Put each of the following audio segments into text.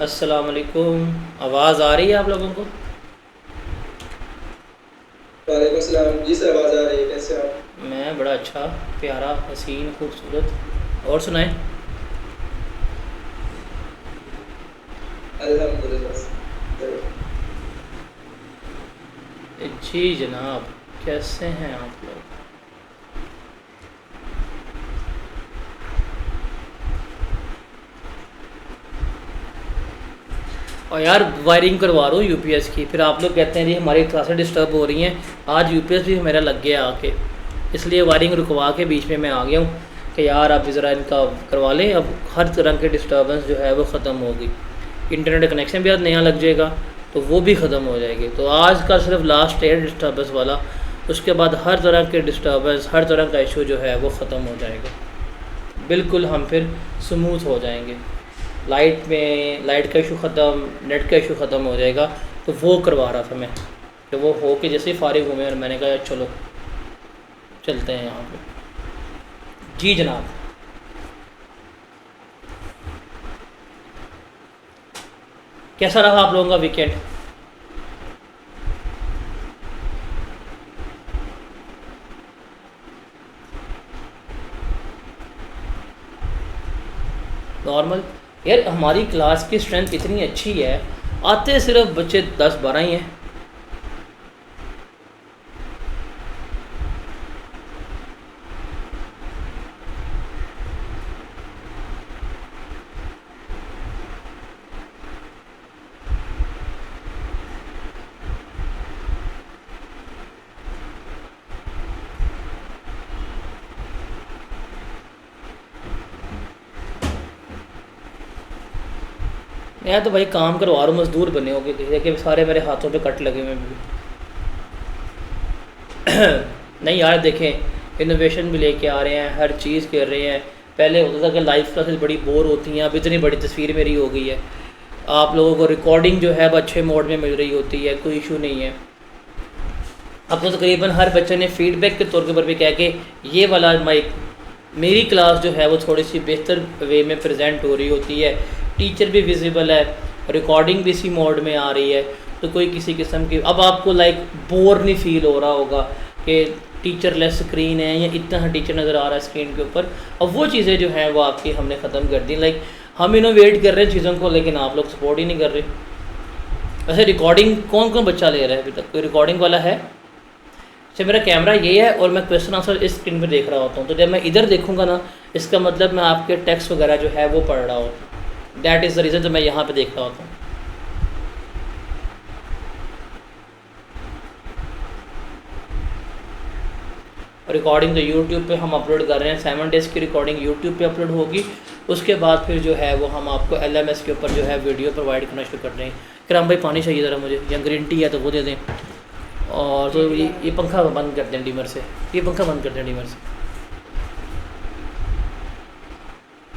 अस्सलाम वालेकुम। आवाज़ आ रही है आप लोगों को? वालेकुम सलाम जी सर, आवाज़ आ रही है, कैसे हो आप? मैं बड़ा अच्छा, प्यारा, हसीन, खूबसूरत। और सुनाएं। अल्हम्दुलिल्लाह सर। जी जनाब, कैसे हैं आप लोग? और यार वायरिंग करवा रहा हूँ यूपीएस की, फिर आप लोग कहते हैं जी हमारी क्लासें डिस्टर्ब हो रही हैं। आज यूपीएस भी मेरा लग गया आके, इसलिए वायरिंग रुकवा के बीच में मैं आ गया हूँ कि यार आप ज़रा इनका करवा लें। अब हर तरह के डिस्टर्बेंस जो है वो ख़त्म होगी। इंटरनेट कनेक्शन भी आज नया लग जाएगा, तो वो भी ख़त्म हो जाएगी। तो आज का सिर्फ लास्ट है डिस्टर्बेंस वाला, उसके बाद हर तरह के डिस्टर्बेंस, हर तरह का इशू जो है वो ख़त्म हो जाएगा। बिल्कुल हम फिर स्मूथ हो जाएंगे। लाइट का इशू ख़त्म, नेट का इशू ख़त्म हो जाएगा। तो वो करवा रहा था मैं, तो वो हो के जैसे फ़ारिग हुए और मैंने कहा यार चलो चलते हैं यहाँ पे। जी जनाब। कैसा रहा आप लोगों का वीकेंड? नॉर्मल। यार हमारी क्लास की स्ट्रेंथ इतनी अच्छी है, आते सिर्फ बच्चे 10-12 ही हैं। मैं तो भाई काम करवा रहा हूँ, मजदूर बने हो गए कि सारे मेरे हाथों पे कट लगे हुए हैं। नहीं यार देखें, इनोवेशन भी लेके आ रहे हैं, हर चीज़ कर रहे हैं। पहले होता था कि लाइव क्लासेस बड़ी बोर होती हैं, अब इतनी बड़ी तस्वीर मेरी हो गई है। आप लोगों को रिकॉर्डिंग जो है अब अच्छे मोड में मिल रही होती है, कोई इशू नहीं है। अब तो तकरीबन हर बच्चे ने फीडबैक के तौर के ऊपर भी कहा कि ये वाला माइक, मेरी क्लास जो है वो थोड़ी सी बेहतर वे में प्रेजेंट हो रही होती है, टीचर भी विजिबल है, रिकॉर्डिंग भी इसी मोड में आ रही है। तो कोई किसी किस्म की अब आपको लाइक बोर नहीं फील हो रहा होगा कि टीचर लेस स्क्रीन है या इतना टीचर नज़र आ रहा है स्क्रीन के ऊपर। अब वो चीज़ें जो हैं वो आपकी हमने ख़त्म कर दी। लाइक हम इनोवेट कर रहे हैं चीज़ों को, लेकिन आप लोग सपोर्ट ही नहीं कर रहे। वैसे रिकॉर्डिंग कौन कौन बच्चा ले रहा है अभी तक? कोई रिकॉर्डिंग वाला है? अच्छा, मेरा कैमरा ये है और मैं क्वेश्चन आंसर इस स्क्रीन पे देख रहा होता हूँ, तो जब मैं इधर देखूंगा ना, इसका मतलब मैं आपके टेक्स्ट वगैरह जो है वो पढ़ रहा होता हूँ। दैट इज़ द रीज़न जो मैं यहाँ पे देख रहा होता हूँ। रिकॉर्डिंग तो यूट्यूब पे हम अपलोड कर रहे हैं, 7 डेज़ की रिकॉर्डिंग यूट्यूब पे अपलोड होगी। उसके बाद फिर जो है वो हम आपको LMS के ऊपर जो है वीडियो प्रोवाइड करना शुरू कर रहे हैं। कराम भाई पानी चाहिए ज़रा मुझे, या ग्रीन टी है तो वो दे दें। और तो ये पंखा बंद कर दें डीमर से, ये पंखा बंद कर दें डीमर से।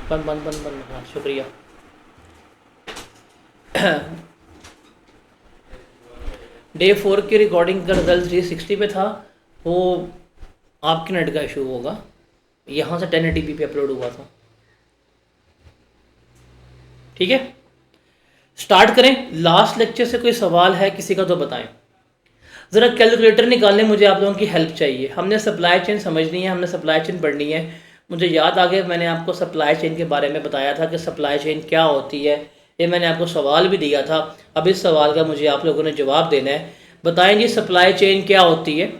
बंद बंद बंद बंद, हाँ शुक्रिया। डे 4 की रिकॉर्डिंग का रिजल्ट 360 पे था। वो आपके नेट का इशू होगा, यहाँ से 1080p पे अपलोड हुआ था। ठीक है, स्टार्ट करें। लास्ट लेक्चर से कोई सवाल है किसी का तो बताएं। ज़रा कैलकुलेटर निकालने, मुझे आप लोगों की हेल्प चाहिए। हमने सप्लाई चेन समझनी है, हमने सप्लाई चेन पढ़नी है। मुझे याद आ गया, मैंने आपको सप्लाई चेन के बारे में बताया था कि सप्लाई चेन क्या होती है। ये मैंने आपको सवाल भी दिया था। अब इस सवाल का मुझे आप लोगों ने जवाब देना है। बताएं जी सप्लाई चेन क्या होती है।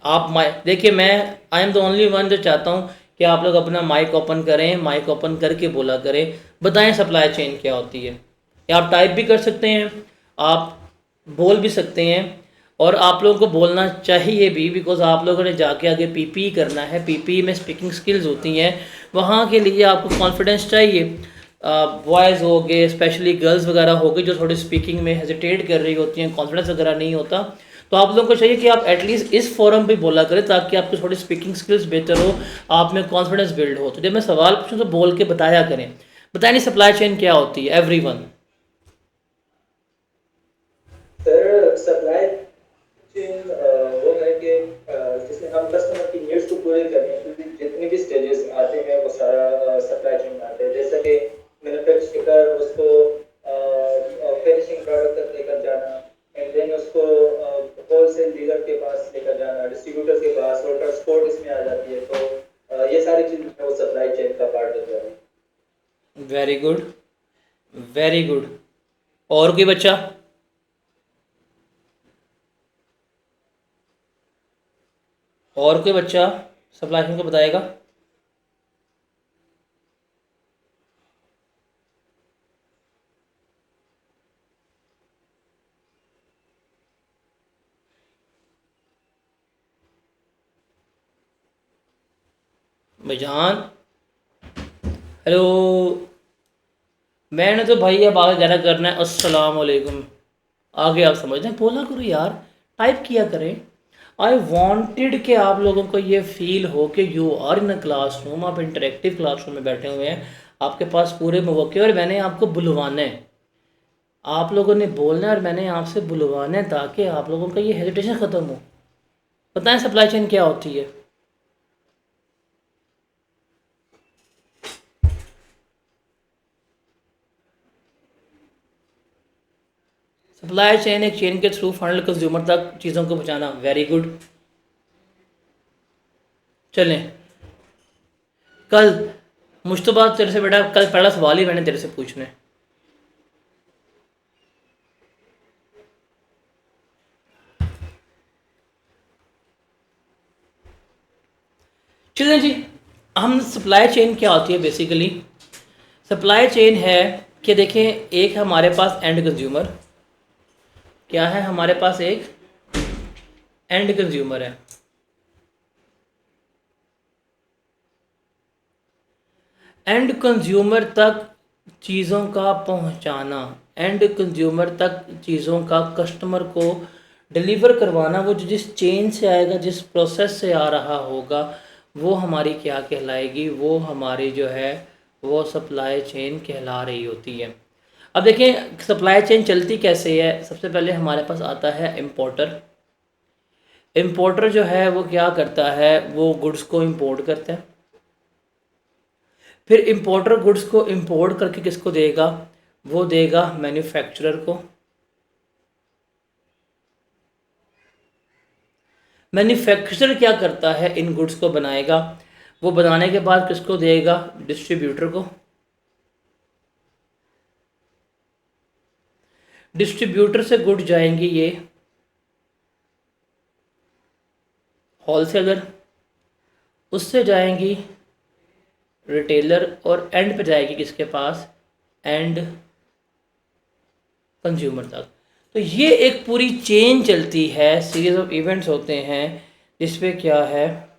आप देखिए, मैं I am the only one जो चाहता हूँ कि आप लोग अपना माइक ओपन करें, माइक ओपन करके बोला करें। बताएं सप्लाई चेन क्या होती है। या आप टाइप भी कर सकते हैं, आप बोल भी सकते हैं, और आप लोगों को बोलना चाहिए भी, बिकॉज आप लोगों ने जाके आगे पीपी करना है। पीपी में स्पीकिंग स्किल्स होती हैं, वहाँ के लिए आपको कॉन्फिडेंस चाहिए। बॉयज़ हो गए, स्पेशली गर्ल्स वगैरह हो गई जो थोड़ी स्पीकिंग में हेजिटेट कर रही होती हैं, कॉन्फिडेंस वगैरह नहीं होता, तो आप लोगों को चाहिए कि आप एटलीस्ट इस फोरम पे बोला करें ताकि आपकी थोड़ी स्पीकिंग स्किल्स बेहतर हो, आप में कॉन्फिडेंस बिल्ड हो। तो जब मैं सवाल पूछूँ तो बोल के बताया करें। बताया नहीं सप्लाई चेन क्या होती है एवरीवन? सर सप्लाई चेन वो है कि जैसे हम कस्टमर की नीड्स को पूरे करें, क्योंकि जितने भी स्टेजेस आते हैं वो सारा सप्लाई चेन में आते हैं। जैसे कि मैन्युफैक्चरर उसको फिनिशिंग प्रोडक्ट तक लेकर जाना, एंड देन उसको होलसेल डीलर के पास लेकर जाना, डिस्ट्रीब्यूटर के पास, और ट्रांसपोर्ट इसमें आ जाती है। तो ये सारी चीज़ें वो सप्लाई चेन का पार्ट होता है। Very good, very good. और कोई बच्चा? और कोई बच्चा सप्लाई चेन को बताएगा? भाईजान, हेलो। मैंने तो भाई अब आगे गहरा करना है। अस्सलाम वालेकुम। आगे आप समझ लें, बोला करो यार, टाइप किया करें। आई वांटेड कि आप लोगों को ये फील हो कि you are in a classroom, आप इंटरेक्टिव क्लासरूम में बैठे हुए हैं, आपके पास पूरे मौके, और मैंने आपको बुलवाना है, आप लोगों ने बोलना है और मैंने आपसे बुलवाना है, ताकि आप लोगों का ये हेजिटेशन ख़त्म हो। बताएं सप्लाई चेन क्या होती है? सप्लाई चेन एक चेन के थ्रू फाइनल कंज्यूमर तक चीज़ों को पहुंचाना। Very good. चलें, कल मुश्तबा तेरे से बेटा, कल पहला सवाल ही मैंने तेरे से पूछना है। चलें जी, हम सप्लाई चेन क्या होती है बेसिकली? सप्लाई चेन है कि देखें, एक हमारे पास एंड कंज्यूमर, क्या है हमारे पास? एक एंड कंज्यूमर है। एंड कंज्यूमर तक चीज़ों का पहुंचाना, एंड कंज्यूमर तक चीज़ों का कस्टमर को डिलीवर करवाना, वो जो जिस चेन से आएगा, जिस प्रोसेस से आ रहा होगा, वो हमारी क्या कहलाएगी? वो हमारी जो है वो सप्लाई चेन कहला रही होती है। अब देखें सप्लाई चेन चलती कैसे है। सबसे पहले हमारे पास आता है इम्पोर्टर। इम्पोर्टर जो है वो क्या करता है? वो गुड्स को इंपोर्ट करता है। फिर इंपोर्टर गुड्स को इंपोर्ट करके किसको देगा? वो देगा मैन्युफैक्चरर को। मैन्युफैक्चरर क्या करता है? इन गुड्स को बनाएगा। वो बनाने के बाद किसको देगा? डिस्ट्रीब्यूटर को। डिस्ट्रीब्यूटर से गुड जाएंगी ये होलसेलर, उससे जाएंगी रिटेलर, और एंड पे जाएगी किसके पास? एंड कंज्यूमर तक। तो ये एक पूरी चेन चलती है, सीरीज ऑफ इवेंट्स होते हैं जिसपे क्या है,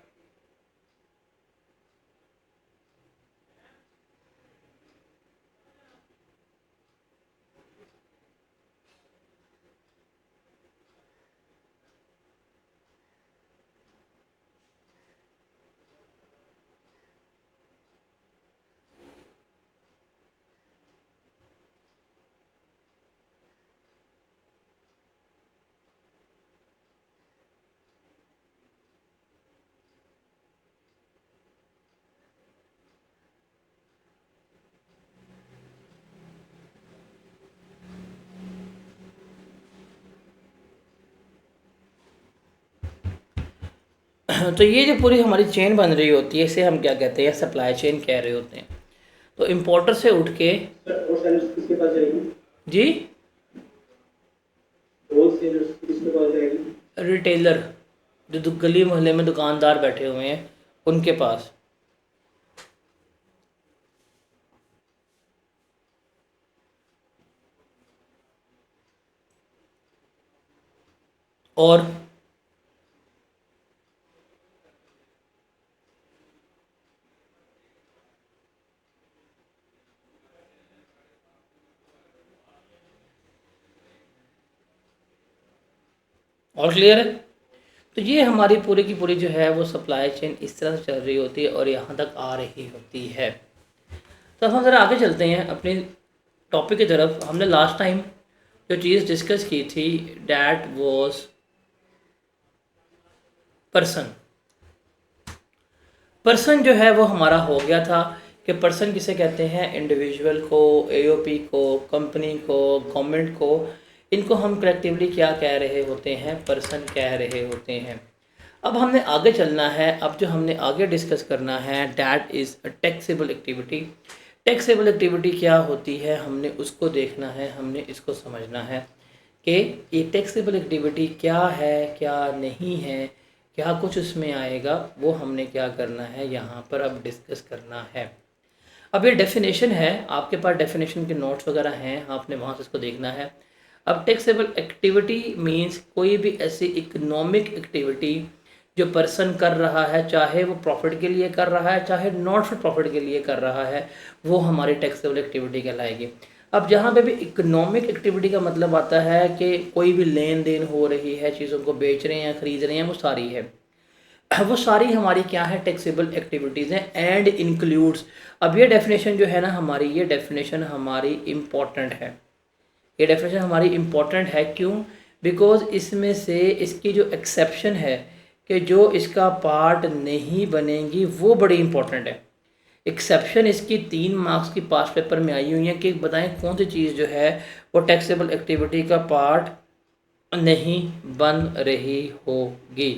तो ये जो पूरी हमारी चेन बन रही होती है, इसे हम क्या कहते हैं? सप्लाई चेन कह रहे होते हैं। तो इम्पोर्टर से उठ के और सेलर्स किसके पास जाएगी? जी, होलसेलर्स किसके पास जाएगी? रिटेलर, जो गली मोहल्ले में दुकानदार बैठे हुए हैं उनके पास। और क्लियर है? तो ये हमारी पूरी की पूरी जो है वो सप्लाई चेन इस तरह से चल रही होती है और यहाँ तक आ रही होती है। तो अब हम ज़रा आगे चलते हैं अपनी टॉपिक की तरफ। हमने लास्ट टाइम जो चीज़ डिस्कस की थी, डैट वॉज पर्सन। पर्सन जो है वो हमारा हो गया था कि पर्सन किसे कहते हैं, इंडिविजुअल को, एओपी को, कंपनी को, गवर्नमेंट को, इनको हम कलेक्टिवली क्या कह रहे होते हैं, पर्सन कह रहे होते हैं। अब हमने आगे चलना है। अब जो हमने आगे डिस्कस करना है that is a taxable activity. Taxable activity क्या होती है, हमने उसको देखना है, हमने इसको समझना है कि ये टैक्सेबल एक्टिविटी क्या है, क्या नहीं है, क्या कुछ उसमें आएगा, वो हमने क्या करना है यहाँ पर अब डिस्कस करना है। अब ये डेफिनेशन है, आपके पास डेफिनेशन के नोट्स वगैरह हैं, आपने वहाँ से इसको देखना है। अब टैक्सेबल एक्टिविटी मीन्स कोई भी ऐसी इकोनॉमिक एक्टिविटी जो पर्सन कर रहा है, चाहे वो प्रॉफिट के लिए कर रहा है, चाहे नॉट फॉर प्रॉफिट के लिए कर रहा है, वो हमारी टैक्सेबल एक्टिविटी कहलाएगी। अब जहाँ पे भी इकोनॉमिक एक्टिविटी का मतलब आता है कि कोई भी लेन देन हो रही है, चीज़ों को बेच रहे हैं, ख़रीद रहे हैं, वो सारी है, वो सारी हमारी क्या है, टैक्सेबल एक्टिविटीज़ हैं एंड इंक्लूड्स। अब ये डेफिनेशन जो है ना हमारी, ये डेफिनेशन हमारी इम्पॉर्टेंट है। ये डेफिनेशन हमारी इम्पॉर्टेंट है क्यों? बिकॉज इसमें से इसकी जो एक्सेप्शन है कि जो इसका पार्ट नहीं बनेंगी वो बड़ी इंपॉर्टेंट है। एक्सेप्शन इसकी 3 मार्क्स की पास पेपर में आई हुई है कि बताएं कौन सी चीज़ जो है वो टैक्सेबल एक्टिविटी का पार्ट नहीं बन रही होगी।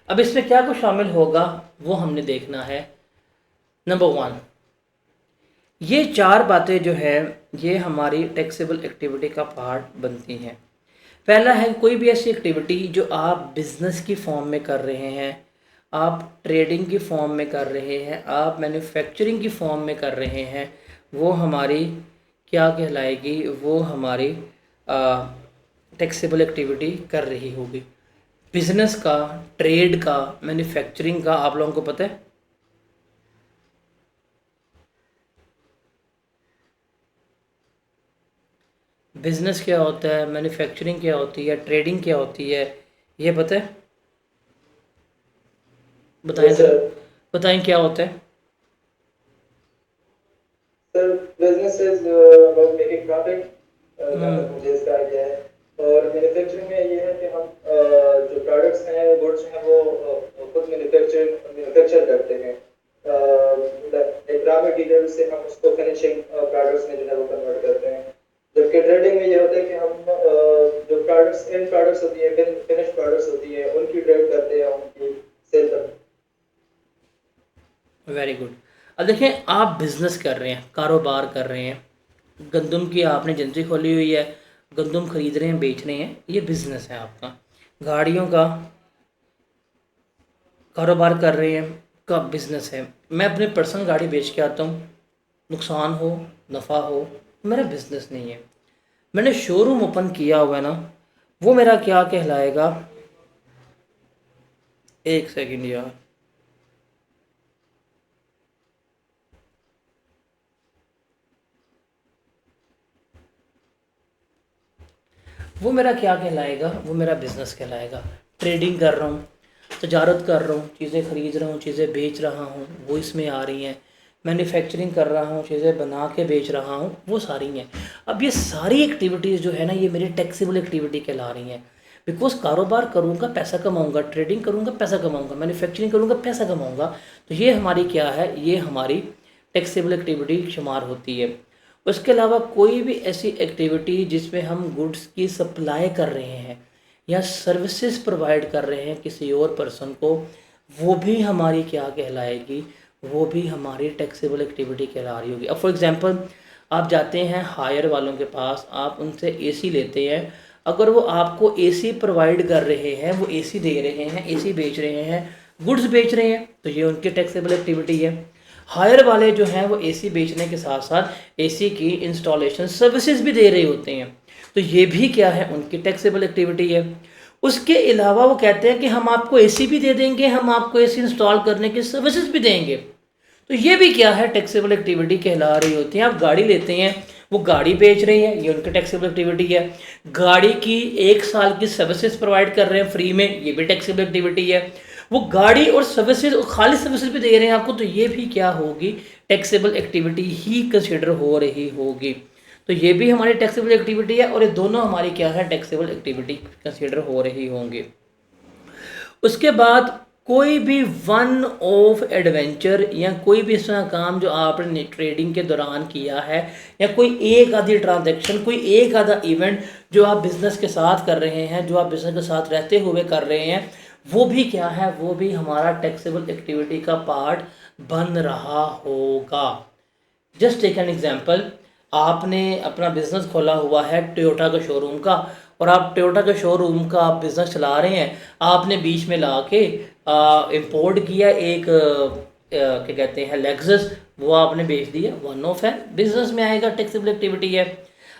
अब इसमें क्या कुछ शामिल होगा वो हमने देखना है। नंबर 1, ये 4 बातें जो है ये हमारी टैक्सेबल एक्टिविटी का पार्ट बनती हैं। पहला है कोई भी ऐसी एक्टिविटी जो आप बिज़नेस की फॉर्म में कर रहे हैं, आप ट्रेडिंग की फॉर्म में कर रहे हैं, आप मैन्युफैक्चरिंग की फॉर्म में कर रहे हैं, वो हमारी क्या कहलाएगी, वो हमारी टैक्सेबल एक्टिविटी कर रही होगी। बिजनेस का, ट्रेड का, मैन्युफैक्चरिंग का आप लोगों को पता है? बिजनेस क्या होता है, मैन्युफैक्चरिंग क्या होती है, ट्रेडिंग क्या होती है, ये पता है? बताएं सर। जरा, बताएं क्या होता है। Sir business is about making profit, जहाँ हम्म तक मुझे इसका आइडिया है। और मैन्युफैक्चरिंग में ये है कि हम जो प्रोडक्ट्स हैं, गुड्स हैं, वो खुद मैन्युफैक्चर करते हैं। एक रॉ मटेरियल से हम उसको फिनिशिंग प्रोडक्ट्स में जो है वो कन्वर्ट करते हैं। जबकि ट्रेडिंग में ये होता है कि हम जो प्रोडक्ट्स, एंड प्रोडक्ट्स होती है, फिनिश प्रोडक्ट्स होती है, उनकी ट्रेड करते हैं, उनकी सेल करते वेरी गुड। अब देखें, आप बिजनेस कर रहे हैं, कारोबार कर रहे हैं, गंदम की आपने एजेंसी खोली हुई है, गंदम खरीद रहे हैं, बेच रहे हैं, ये बिजनेस है आपका। गाड़ियों का कारोबार कर रहे हैं, का बिजनेस है। मैं अपनी पर्सनल गाड़ी बेच के आता हूँ, नुकसान हो नफ़ा हो, मेरा बिजनेस नहीं है। मैंने शोरूम ओपन किया हुआ है ना, वो मेरा क्या कहलाएगा? एक सेकंड यार, वो मेरा क्या कहलाएगा? वो मेरा बिजनेस कहलाएगा। ट्रेडिंग कर रहा हूँ, तजारत कर रहा हूँ, चीज़ें खरीद रहा हूँ, चीज़ें बेच रहा हूँ, वो इसमें आ रही हैं। मैन्युफैक्चरिंग कर रहा हूँ, चीज़ें बना के बेच रहा हूँ, वो सारी हैं। अब ये सारी एक्टिविटीज़ जो है ना, ये मेरी टैक्सेबल एक्टिविटी कहला रही हैं। बिकॉज कारोबार करूँगा पैसा कमाऊँगा, ट्रेडिंग करूँगा पैसा कमाऊँगा, मैन्युफैक्चरिंग करूँगा पैसा कमाऊँगा, तो ये हमारी क्या है, ये हमारी टैक्सेबल एक्टिविटी शुमार होती है। उसके अलावा कोई भी ऐसी एक्टिविटी जिसमें हम गुड्स की सप्लाई कर रहे हैं या सर्विसेज प्रोवाइड कर रहे हैं किसी और पर्सन को, वो भी हमारी क्या कहलाएगी, वो भी हमारी टैक्सेबल एक्टिविटी कहला रही होगी। अब फॉर एग्जांपल, आप जाते हैं हायर वालों के पास, आप उनसे एसी लेते हैं, अगर वो आपको एसी प्रोवाइड कर रहे हैं, वो एसी दे रहे हैं, एसी बेच रहे हैं, गुड्स बेच रहे हैं, तो ये उनकी टैक्सेबल एक्टिविटी है। हायर वाले जो हैं वो एसी बेचने के साथ साथ एसी की इंस्टॉलेशन सर्विसेज भी दे रहे होते हैं, तो ये भी क्या है, उनकी टैक्सेबल एक्टिविटी है। उसके अलावा वो कहते हैं कि हम आपको एसी भी दे देंगे, हम आपको एसी इंस्टॉल करने की सर्विसेज भी देंगे, तो ये भी क्या है, टैक्सेबल एक्टिविटी कहला रही होती है। आप गाड़ी लेते हैं, वो गाड़ी बेच रहे हैं, ये उनकी टैक्सेबल एक्टिविटी है। गाड़ी की 1 साल की सर्विसेज प्रोवाइड कर रहे हैं फ्री में, ये भी टैक्सेबल एक्टिविटी है। वो गाड़ी और सर्विसेज, खाली सर्विसेज भी दे रहे हैं आपको, तो ये भी क्या होगी, टैक्सेबल एक्टिविटी ही कंसिडर हो रही होगी। तो ये भी हमारी टैक्सेबल एक्टिविटी है और ये दोनों हमारी क्या है, टैक्सेबल एक्टिविटी कंसिडर हो रही होंगी। उसके बाद कोई भी वन ऑफ एडवेंचर या कोई भी इस तरह काम जो आपने ट्रेडिंग के दौरान किया है, या कोई एक आधी ट्रांजैक्शन, कोई एक आधा इवेंट जो आप बिज़नेस के साथ कर रहे हैं, जो आप बिज़नेस के साथ रहते हुए कर रहे हैं, वो भी क्या है, वो भी हमारा टैक्सेबल एक्टिविटी का पार्ट बन रहा होगा। जस्ट टेक एन एग्जांपल, आपने अपना बिजनेस खोला हुआ है टोयोटा का शोरूम का, और आप टोयोटा के शोरूम का आप बिज़नेस चला रहे हैं। आपने बीच में ला के इम्पोर्ट किया एक क्या कहते हैं, लेक्सस, वो आपने बेच दिया, वन ऑफ है, बिजनेस में आएगा, टैक्सेबल एक्टिविटी है।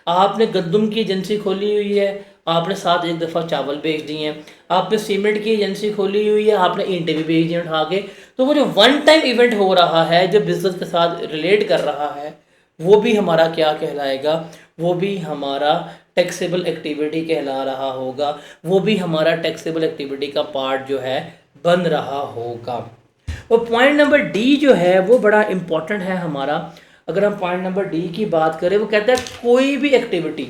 आपने गंदम की एजेंसी खोली हुई है, आपने साथ एक दफ़ा चावल बेच दिए हैं। आपने सीमेंट की एजेंसी खोली हुई है, आपने ईंटें भी बेच दी उठा के। तो वो जो वन टाइम इवेंट हो रहा है, जो बिज़नेस के साथ रिलेट कर रहा है, वो भी हमारा क्या कहलाएगा, वो भी हमारा टैक्सेबल एक्टिविटी कहला रहा होगा, वो भी हमारा टैक्सेबल एक्टिविटी का पार्ट जो है बन रहा होगा। और पॉइंट नंबर डी जो है वो बड़ा इम्पॉर्टेंट है हमारा। अगर हम पॉइंट नंबर डी की बात करें, वो कहता है कोई भी एक्टिविटी,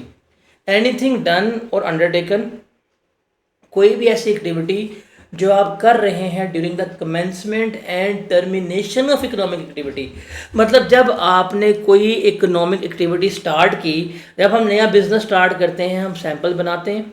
एनीथिंग डन और अंडरटेकन, कोई भी ऐसी एक्टिविटी जो आप कर रहे हैं during the commencement and termination of economic activity. मतलब जब आपने कोई इकोनॉमिक एक्टिविटी स्टार्ट की, जब हम नया बिजनेस स्टार्ट करते हैं, हम सैंपल बनाते हैं,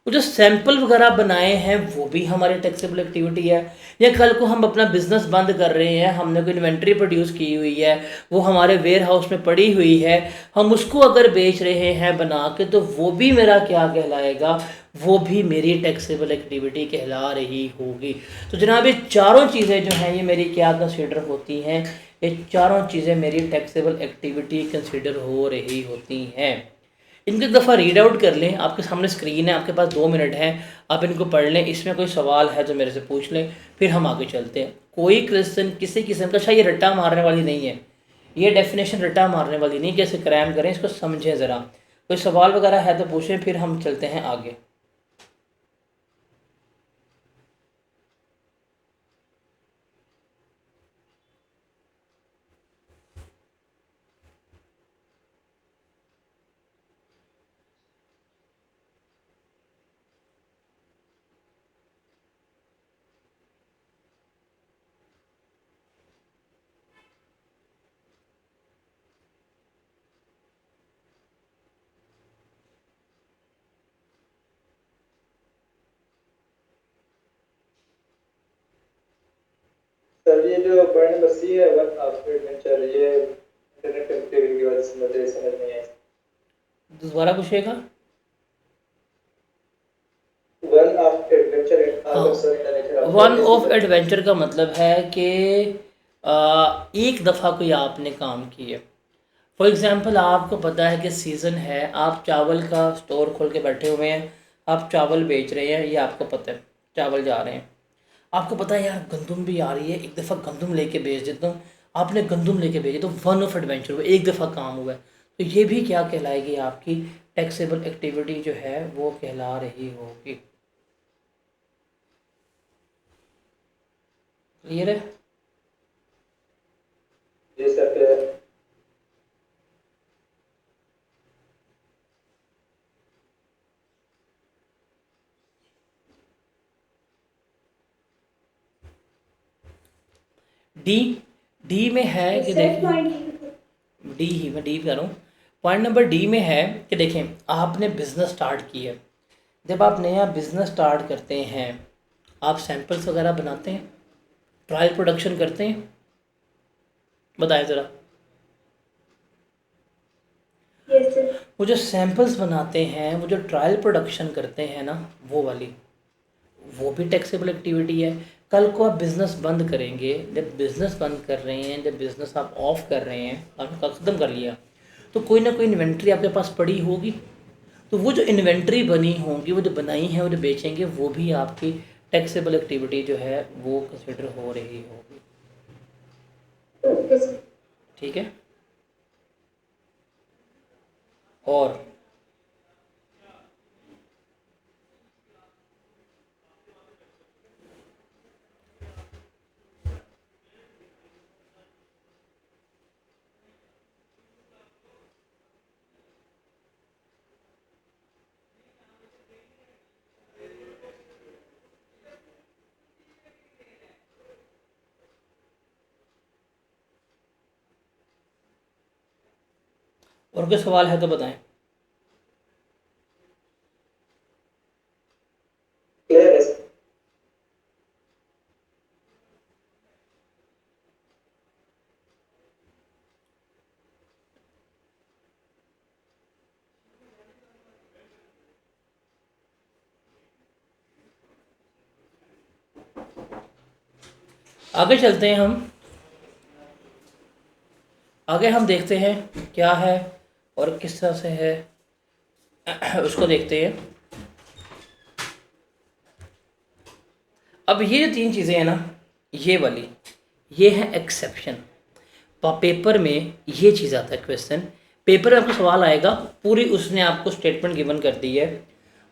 वो जो सैंपल वगैरह बनाए हैं वो भी हमारी टैक्सेबल एक्टिविटी है। या कल को हम अपना बिजनेस बंद कर रहे हैं, हमने कोई इन्वेंट्री प्रोड्यूस की हुई है, वो हमारे वेयर हाउस में पड़ी हुई है, हम उसको अगर बेच रहे हैं बना के, तो वो भी मेरा क्या कहलाएगा, वो भी मेरी टैक्सेबल एक्टिविटी कहला रही होगी। तो जनाब ये चारों चीज़ें जो हैं ये मेरी क्या कंसिडर होती हैं, ये चारों चीज़ें मेरी टैक्सेबल एक्टिविटी कंसिडर हो रही होती हैं। इनको एक दफ़ा रीड आउट कर लें, आपके सामने स्क्रीन है, आपके पास 2 मिनट हैं, आप इनको पढ़ लें। इसमें कोई सवाल है तो मेरे से पूछ लें, फिर हम आगे चलते हैं। कोई क्वेश्चन किसी किस्म का, अच्छा ये रट्टा मारने वाली नहीं है, ये डेफिनेशन रट्टा मारने वाली नहीं, कैसे क्रैम करें इसको समझें ज़रा। कोई सवाल वगैरह है तो पूछें, फिर हम चलते हैं आगे। सर ये जो पॉइंट नंबर सी है, वन आफ्टर एडवेंचर, ये इंटरनेट कनेक्टिविटी की वजह से मुझे समझ नहीं आई। दोबारा पूछेगा। वन ऑफ एडवेंचर, हाँ, sir internet one of adventure का मतलब है कि एक दफ़ा कोई आपने काम किया। फॉर एग्ज़ाम्पल आपको पता है कि सीज़न है, आप चावल का स्टोर खोल के बैठे हुए हैं, आप चावल बेच रहे हैं, ये आपको पता है, चावल जा रहे हैं। आपको पता है यार गंदम भी आ रही है, एक दफ़ा गंदम लेके बेच देता हूँ, आपने गंदम लेके भेजे, तो वन ऑफ एडवेंचर हुआ, एक दफ़ा काम हुआ है। तो ये भी क्या कहलाएगी, आपकी टैक्सेबल एक्टिविटी जो है वो कहला रही होगी। क्लियर है? जी सर। डी, डी में है कि देखिए, डी ही मैं डी कर रहा हूँ। पॉइंट नंबर डी में है कि देखें, आपने बिज़नेस स्टार्ट किया। जब आप नया बिज़नेस स्टार्ट करते हैं, आप सैंपल्स वगैरह बनाते हैं, ट्रायल प्रोडक्शन करते हैं, बताएं ज़रा। Yes sir. वो जो सैंपल्स बनाते हैं, वो जो ट्रायल प्रोडक्शन करते हैं ना, वो वाली, वो भी टैक्सेबल एक्टिविटी है। कल को आप बिज़नेस बंद करेंगे, जब बिज़नेस बंद कर रहे हैं, जब बिज़नेस आप ऑफ कर रहे हैं, आपने ख़त्म कर लिया, तो कोई ना कोई इन्वेंट्री आपके पास पड़ी होगी। तो वो जो इन्वेंट्री बनी होंगी, वो जो बनाई है, वो जो बेचेंगे, वो भी आपकी टैक्सेबल एक्टिविटी जो है वो कंसिडर हो रही होगी। Okay sir. ठीक है। और कोई सवाल है तो बताएं। क्लियर है सर। आगे चलते हैं हम। आगे हम देखते हैं क्या है और किस तरह से है उसको देखते हैं। अब ये जो तीन चीज़ें हैं ना, ये वाली, ये है एक्सेप्शन। पेपर में ये चीज़ आता है क्वेश्चन, पेपर में आपको सवाल आएगा, पूरी उसने आपको स्टेटमेंट गिवन कर दी है।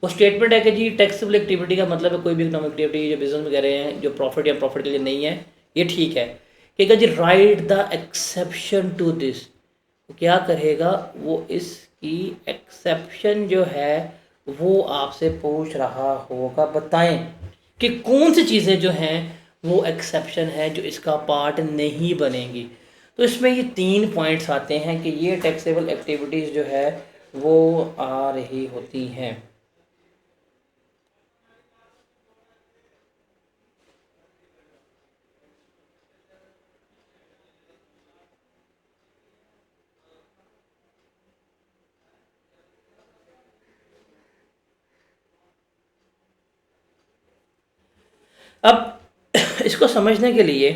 वो स्टेटमेंट है कि जी टैक्सेबल एक्टिविटी का मतलब है कोई भी इकोनॉमिक एक्टिविटी जो बिजनेस में कह रहे हैं जो प्रॉफिट या प्रॉफिट के लिए नहीं है, ये ठीक है। कहेगा जी write the exception to this. क्या करेगा वो, इसकी एक्सेप्शन जो है वो आपसे पूछ रहा होगा, बताएं कि कौन सी चीज़ें जो हैं वो एक्सेप्शन है जो इसका पार्ट नहीं बनेंगी। तो इसमें ये तीन पॉइंट्स आते हैं कि ये टैक्सेबल एक्टिविटीज़ जो है वो आ रही होती हैं। अब इसको समझने के लिए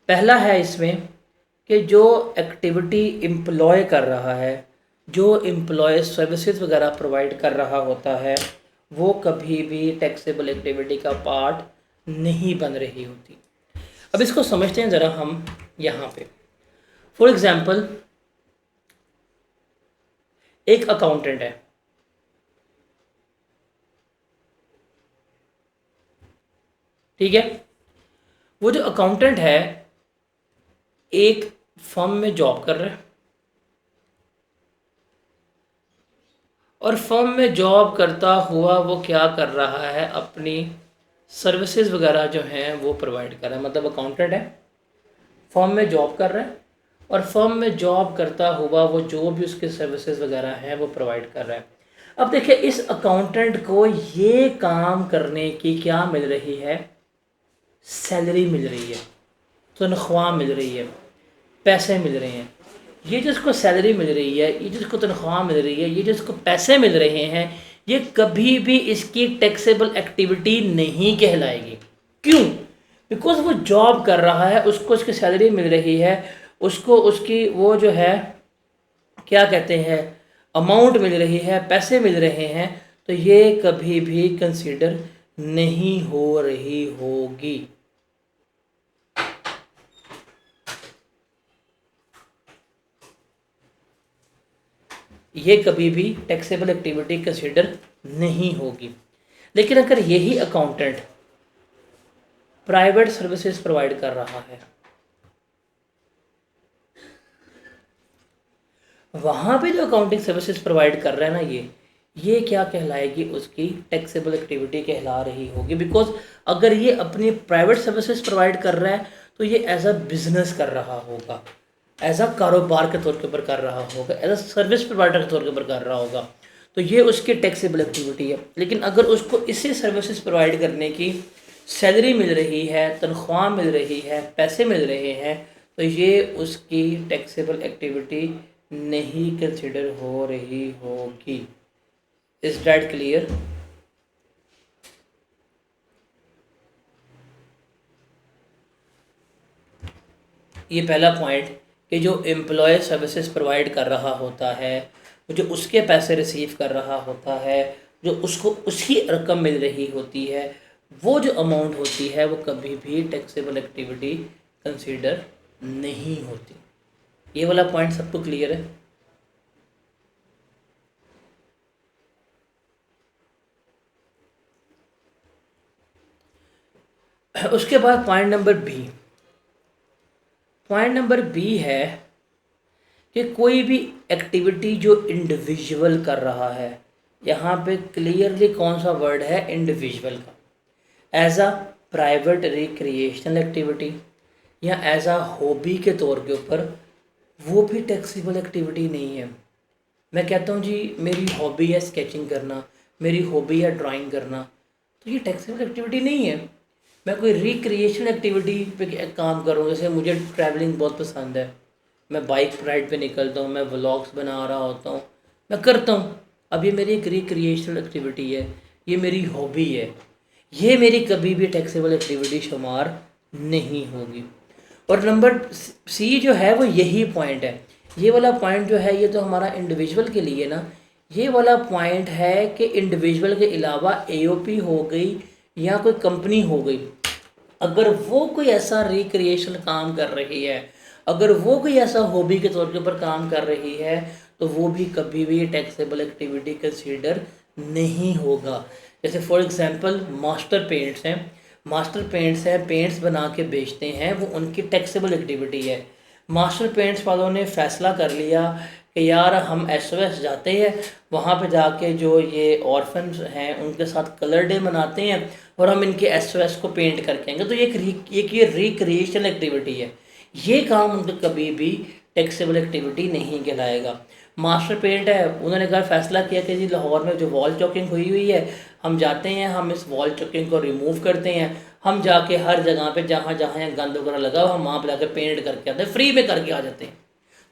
पहला है इसमें कि जो एक्टिविटी एम्प्लॉय कर रहा है, जो एम्प्लॉय सर्विसेज वगैरह प्रोवाइड कर रहा होता है, वो कभी भी टैक्सेबल एक्टिविटी का पार्ट नहीं बन रही होती। अब इसको समझते हैं ज़रा हम यहाँ पे। फॉर एग्ज़ाम्पल एक अकाउंटेंट है, ठीक है। वो जो अकाउंटेंट है एक फर्म में जॉब कर रहा है, और फर्म में जॉब करता हुआ वो क्या कर रहा है, अपनी सर्विसेज वगैरह जो हैं वो प्रोवाइड कर रहा है। मतलब अकाउंटेंट है, फर्म में जॉब कर रहा है, और फर्म में जॉब करता हुआ वो जो भी उसके सर्विसेज वगैरह हैं वो प्रोवाइड कर रहा है। अब देखिए इस अकाउंटेंट को ये काम करने की क्या मिल रही है, सैलरी मिल रही है, तनख्वाह मिल रही है, पैसे मिल रहे हैं। ये जिसको सैलरी मिल रही है, ये जिसको तनख्वाह मिल रही है, ये जिसको पैसे मिल रहे हैं, ये कभी भी इसकी टैक्सेबल एक्टिविटी नहीं कहलाएगी। क्यों? बिकॉज वो जॉब कर रहा है, उसको उसकी सैलरी मिल रही है, उसको उसकी वो जो है क्या कहते हैं अमाउंट मिल रही है, पैसे मिल रहे हैं, तो ये कभी भी कंसीडर नहीं हो रही होगी। ये कभी भी टैक्सेबल एक्टिविटी कंसीडर नहीं होगी। लेकिन अगर यही अकाउंटेंट प्राइवेट सर्विसेज प्रोवाइड कर रहा है, वहाँ पे जो अकाउंटिंग सर्विसेज प्रोवाइड कर रहा है ना, ये क्या कहलाएगी, उसकी टैक्सेबल एक्टिविटी कहला रही होगी। बिकॉज अगर ये अपनी प्राइवेट सर्विसेज प्रोवाइड कर रहा है तो ये एज अ बिजनेस कर रहा होगा, एज अ कारोबार के तौर के ऊपर कर रहा होगा, एज अ सर्विस प्रोवाइडर के तौर के ऊपर कर रहा होगा, तो ये उसकी टैक्सेबल एक्टिविटी है। लेकिन अगर उसको इसी सर्विसेज प्रोवाइड करने की सैलरी मिल रही है, तनख्वाह मिल रही है, पैसे मिल रहे हैं, तो ये उसकी टैक्सेबल एक्टिविटी नहीं कंसिडर हो रही होगी। Is that clear? ये पहला पॉइंट कि जो एम्प्लॉय सर्विसेज प्रोवाइड कर रहा होता है, जो उसके पैसे रिसीव कर रहा होता है, जो उसको उसकी रकम मिल रही होती है, वो जो अमाउंट होती है वो कभी भी टैक्सेबल एक्टिविटी कंसीडर नहीं होती। ये वाला पॉइंट सबको क्लियर है? उसके बाद point number B. Point number B है कि कोई भी एक्टिविटी जो इंडिविजुअल कर रहा है, यहाँ पे क्लियरली कौन सा वर्ड है? इंडिविजुअल का। As a private recreational activity या एज अ हॉबी के तौर के ऊपर, वो भी टैक्सेबल एक्टिविटी नहीं है। मैं कहता हूँ जी मेरी हॉबी है स्केचिंग करना, मेरी हॉबी है ड्राइंग करना, तो ये टैक्सेबल एक्टिविटी नहीं है। मैं कोई रिक्रिएशन एक्टिविटी पे काम कर रहा हूँ, जैसे मुझे ट्रैवलिंग बहुत पसंद है, मैं बाइक राइड पे निकलता हूँ, मैं व्लॉग्स बना रहा होता हूँ, मैं करता हूँ। अब ये मेरी एक रिक्रिएशनल एक्टिविटी है, ये मेरी हॉबी है, ये मेरी कभी भी टैक्सेबल एक्टिविटी शुमार नहीं होगी। और नंबर सी जो है वो यही पॉइंट है। ये वाला पॉइंट जो है ये तो हमारा इंडिविजुअल के लिए ना, ये वाला पॉइंट है कि इंडिविजुअल के अलावा एओपी हो गई या कोई कंपनी हो गई, अगर वो कोई ऐसा रिक्रिएशन काम कर रही है, अगर वो कोई ऐसा हॉबी के तौर के ऊपर काम कर रही है, तो वो भी कभी भी टैक्सेबल एक्टिविटी कंसीडर नहीं होगा। जैसे फॉर एग्जांपल मास्टर पेंट्स हैं, मास्टर पेंट्स हैं, पेंट्स बना के बेचते हैं, वो उनकी टैक्सेबल एक्टिविटी है। मास्टर पेंट्स वालों ने फैसला कर लिया कि यार हम एसओएस जाते हैं, वहाँ पे जाके जो ये ऑर्फन्स हैं उनके साथ कलर डे मनाते हैं और हम इनके एसओएस को पेंट करके आएंगे, तो ये रिक्रिएशन एक्टिविटी है। ये काम उनका कभी भी टैक्सेबल एक्टिविटी नहीं कहलाएगा। मास्टर पेंट है, उन्होंने कहा फैसला किया कि जी लाहौर में जो वॉल चॉकिंग हुई हुई है, हम जाते हैं, हम इस वॉल चॉकिंग को रिमूव करते हैं, हम जाके हर जगह पे जहाँ जहाँ यहाँ गंद वगैरह लगा हुआ हम वहाँ पर जाकर पेंट करके आते हैं, फ्री में करके आ जाते हैं।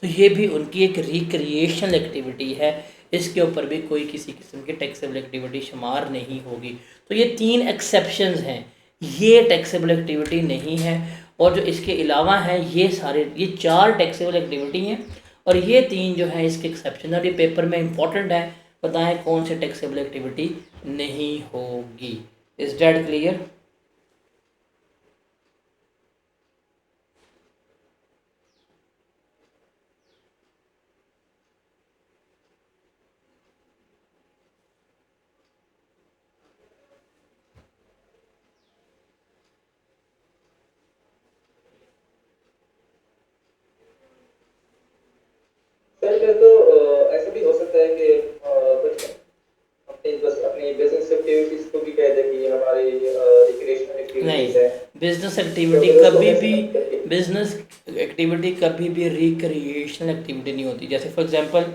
तो ये भी उनकी एक रिक्रिएशन एक्टिविटी है, इसके ऊपर भी कोई किसी किस्म की टैक्सेबल एक्टिविटी शुमार नहीं होगी। तो ये 3 एक्सेप्शंस हैं, ये टैक्सेबल एक्टिविटी नहीं है। और जो इसके अलावा हैं ये सारे, ये 4 टैक्सेबल एक्टिविटी हैं और ये 3 जो है इसके एक्सेप्शन। और ये पेपर में इंपॉर्टेंट है, बताएं कौन सी टैक्सेबल एक्टिविटी नहीं होगी। Is that clear? सर फिर तो ऐसा भी हो सकता है कि कुछ अपनी बस अपनी बिजनेस एक्टिविटीज को भी कह दे कि ये हमारी रिक्रिएशनल नहीं, एक्टिविटीज है, बिजनेस तो एक्टिविटी फिर उसको कभी कैसे भी, बंद करके। बिजनेस एक्टिविटी कभी भी रिक्रिएशनल एक्टिविटी नहीं होती। जैसे फॉर एग्जांपल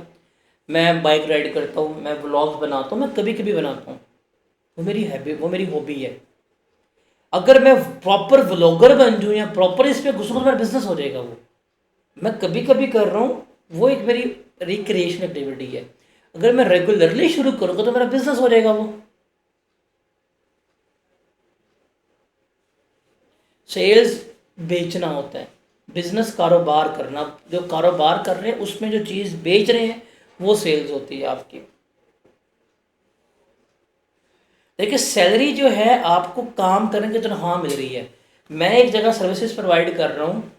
मैं बाइक राइड करता हूँ, मैं व्लॉग्स बनाता हूँ, मैं कभी कभी बनाता हूँ, वो मेरी हैबिट, वो मेरी हॉबी है। अगर मैं प्रॉपर व्लॉगर बन जाऊँ या प्रॉपर इस पर घुसूँ तो मेरा बिजनेस हो जाएगा। वो मैं कभी कभी कर रहा हूँ, वो एक मेरी रिक्रिएशन एक्टिविटी है। अगर मैं रेगुलरली शुरू करूँगा तो मेरा बिजनेस हो जाएगा। वो सेल्स बेचना होता है, बिजनेस कारोबार करना, जो कारोबार कर रहे हैं उसमें जो चीज़ बेच रहे हैं वो सेल्स होती है आपकी। देखिए सैलरी जो है आपको काम करने की तनख्वाह मिल रही है। मैं एक जगह सर्विसेज प्रोवाइड कर रहा हूँ,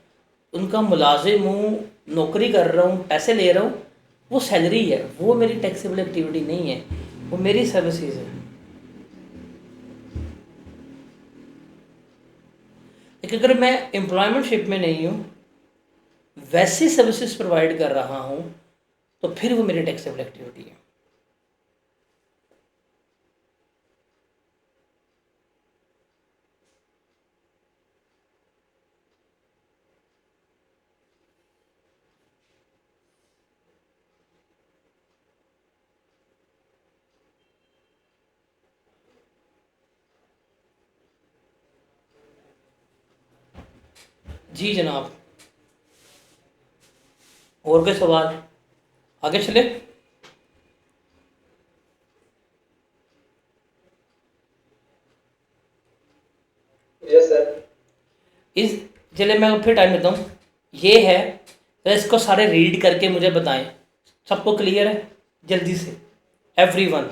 उनका मुलाजिम हूँ, नौकरी कर रहा हूँ, पैसे ले रहा हूँ, वो सैलरी है, वो मेरी टैक्सेबल एक्टिविटी नहीं है, वो मेरी सर्विसेज है। लेकिन अगर मैं एम्प्लॉयमेंटशिप में नहीं हूँ, वैसी सर्विसेज प्रोवाइड कर रहा हूँ, तो फिर वो मेरी टैक्सेबल एक्टिविटी है। जी जनाब, और कोई सवाल? आगे चले। Yes sir. इस चले मैं फिर टाइम देता हूँ, ये है, तो इसको सारे रीड करके मुझे बताएं। सबको क्लियर है? जल्दी से एवरीवन।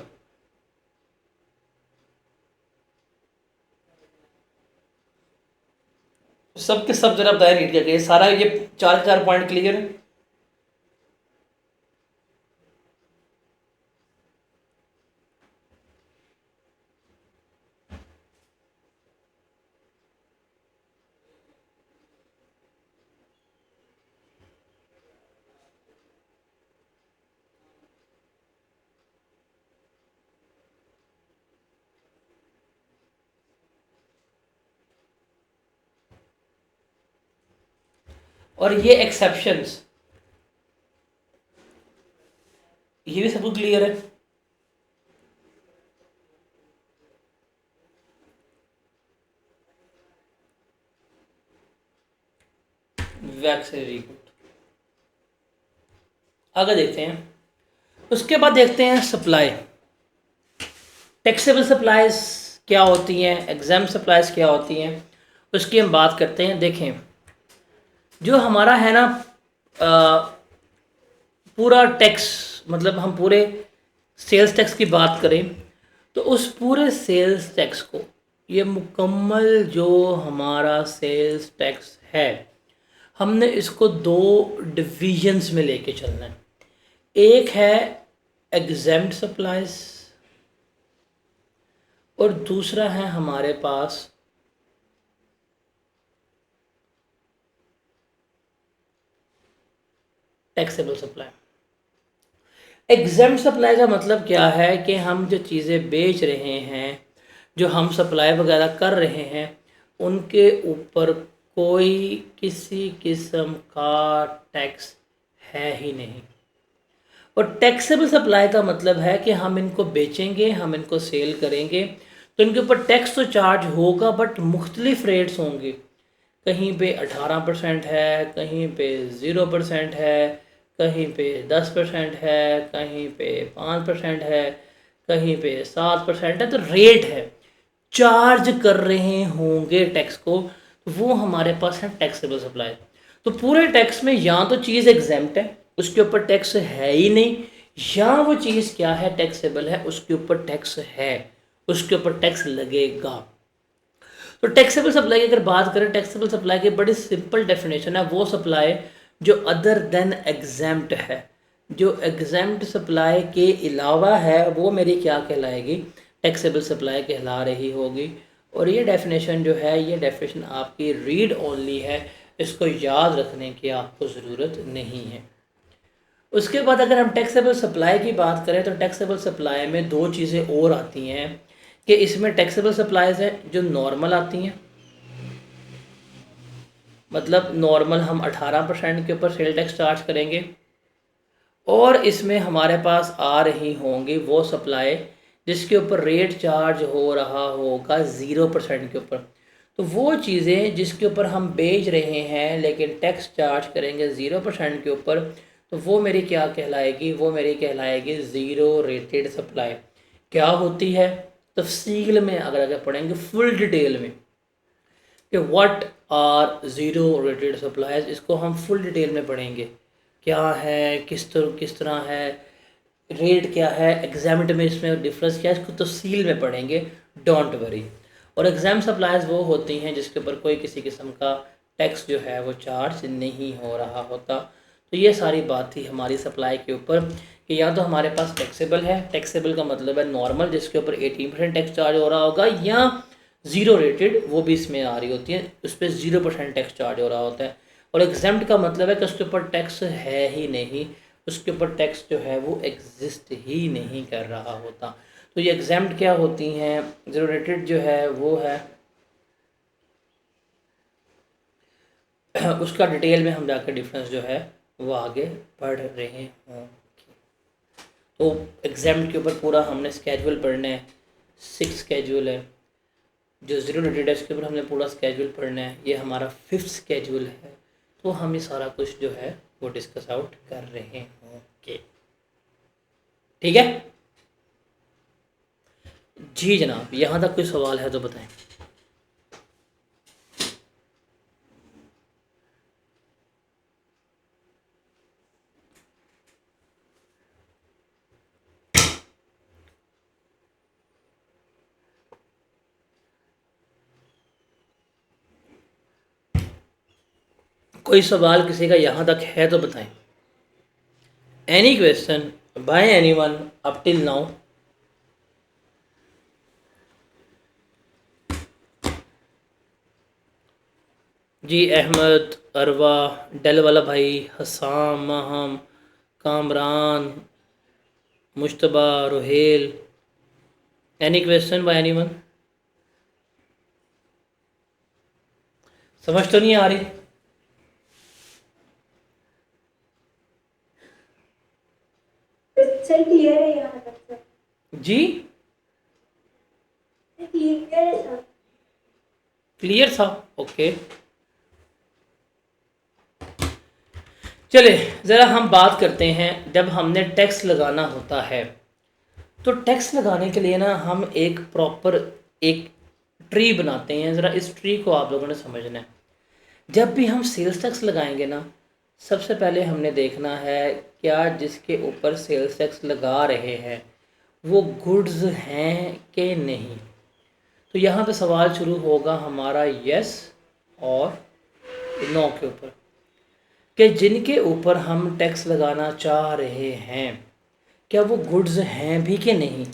सब के सब जरा बताएं रीड करके, सारा ये 4 पॉइंट क्लियर है? और ये एक्सेप्शंस, ये भी सबको क्लियर है? Very good. आगे देखते हैं। उसके बाद देखते हैं सप्लाई। टैक्सेबल सप्लाईज क्या होती हैं, एग्जाम सप्लाईज क्या होती हैं, उसकी हम बात करते हैं। देखें, जो हमारा है ना पूरा टैक्स, मतलब हम पूरे सेल्स टैक्स की बात करें तो उस पूरे सेल्स टैक्स को, ये मुकम्मल जो हमारा सेल्स टैक्स है, हमने इसको दो डिविजन्स में लेके चलना है। एक है एग्जेम्प्ट सप्लाईज और दूसरा है हमारे पास टैक्सेबल सप्लाई। एग्जेम्प्ट सप्लाई का मतलब क्या है कि हम जो चीज़ें बेच रहे हैं, जो हम सप्लाई वगैरह कर रहे हैं, उनके ऊपर कोई किसी किस्म का टैक्स है ही नहीं। और टैक्सेबल सप्लाई का मतलब है कि हम इनको बेचेंगे, हम इनको सेल करेंगे, तो इनके ऊपर टैक्स तो चार्ज होगा, बट मुख्तलिफ रेट्स होंगे। कहीं पे 18% है, कहीं पे 0% है, कहीं पे 10% है, कहीं पे 5% है, कहीं पे 7% है। तो रेट है, चार्ज कर रहे होंगे टैक्स को, तो वो हमारे पास है टैक्सेबल सप्लाई। तो पूरे टैक्स में या तो चीज़ एग्जेम्प्ट है, उसके ऊपर टैक्स है ही नहीं, या वो चीज़ क्या है, टैक्सेबल है, उसके ऊपर टैक्स है, उसके ऊपर टैक्स लगेगा। तो टैक्सेबल सप्लाई की अगर बात करें, टैक्सेबल सप्लाई की बड़ी सिंपल डेफिनेशन है, वो सप्लाई जो अदर देन एग्जेम्प्ट है, जो एग्जेम्प्ट सप्लाई के अलावा है, वो मेरी क्या कहलाएगी, टैक्सेबल सप्लाई कहला रही होगी। और ये डेफिनेशन जो है, ये डेफिनेशन आपकी रीड ओनली है, इसको याद रखने की आपको ज़रूरत नहीं है। उसके बाद अगर हम टैक्सेबल सप्लाई की बात करें, तो टैक्सेबल सप्लाई में दो चीज़ें और आती हैं कि इसमें टैक्सेबल सप्लाईज है जो नॉर्मल आती हैं, मतलब नॉर्मल हम 18% के ऊपर सेल टैक्स चार्ज करेंगे, और इसमें हमारे पास आ रही होंगी वो सप्लाई जिसके ऊपर रेट चार्ज हो रहा होगा 0% के ऊपर। तो वो चीज़ें जिसके ऊपर हम बेच रहे हैं लेकिन टैक्स चार्ज करेंगे 0% के ऊपर, तो वो मेरी क्या कहलाएगी, वो मेरी कहलाएगी ज़ीरो रेटेड सप्लाई। क्या होती है, तफसील में अगर अगर पढ़ेंगे फुल डिटेल में कि what are zero rated supplies, इसको हम फुल डिटेल में पढ़ेंगे, क्या है, किस तरह है, रेट क्या है, एग्जाम्ट में इसमें डिफरेंस क्या है, इसको तफसील में पढ़ेंगे, डोंट वरी। और एग्जाम सप्लाईज वो होती हैं जिसके ऊपर कोई किसी किस्म का टैक्स जो है वो चार्ज नहीं हो रहा होता। तो ये सारी बात थी हमारी सप्लाई के ऊपर कि या तो हमारे पास टैक्सेबल है, टैक्सेबल का मतलब है नॉर्मल जिसके ऊपर 18% टैक्स चार्ज हो रहा होगा, या ज़ीरो रेटेड, वो भी इसमें आ रही होती है, उस पर 0% टैक्स चार्ज हो रहा होता है। और एग्जेम्प्ट का मतलब है कि उसके ऊपर टैक्स है ही नहीं, उसके ऊपर टैक्स जो है वो एग्जिस्ट ही नहीं कर रहा होता। तो ये एग्जेम्प्ट क्या होती हैं, ज़ीरो रेटेड जो है वो है उसका डिटेल में हम जाकर डिफरेंस जो है वो आगे पढ़ रहे हों। तो एग्जाम्प्ट के ऊपर पूरा हमने स्केड्यूल पढ़ना है, 6 स्केड्यूल है। जो ज़ीरो रेटेड है उसके ऊपर हमने पूरा स्केड्यूल पढ़ना है, ये हमारा 5th स्केड्यूल है। तो हम ये सारा कुछ जो है वो डिस्कस आउट कर रहे होंगे। ठीक है जी जनाब, यहाँ तक कोई सवाल है तो बताएं। कोई सवाल किसी का यहाँ तक है तो बताएं। Any question by anyone up till now? जी, अहमद, अरवा, डेल वाला भाई, Hassam, Maham, Kamran, Mujtaba, Raheel, any question by anyone? समझ तो नहीं आ रही? सर क्लियर है यहाँ तक सर। जी, क्लियर है सर। क्लियर था, ओके। चले ज़रा हम बात करते हैं, जब हमने टैक्स लगाना होता है तो टैक्स लगाने के लिए ना हम एक प्रॉपर एक ट्री बनाते हैं। ज़रा इस ट्री को आप लोगों ने समझना है। जब भी हम सेल्स टैक्स लगाएंगे ना, सबसे पहले हमने देखना है क्या जिसके ऊपर सेल्स टैक्स लगा रहे हैं वो गुड्स हैं कि नहीं। तो यहाँ पे सवाल शुरू होगा हमारा यस और नो के ऊपर, कि जिनके ऊपर हम टैक्स लगाना चाह रहे हैं क्या वो गुड्स हैं भी कि नहीं।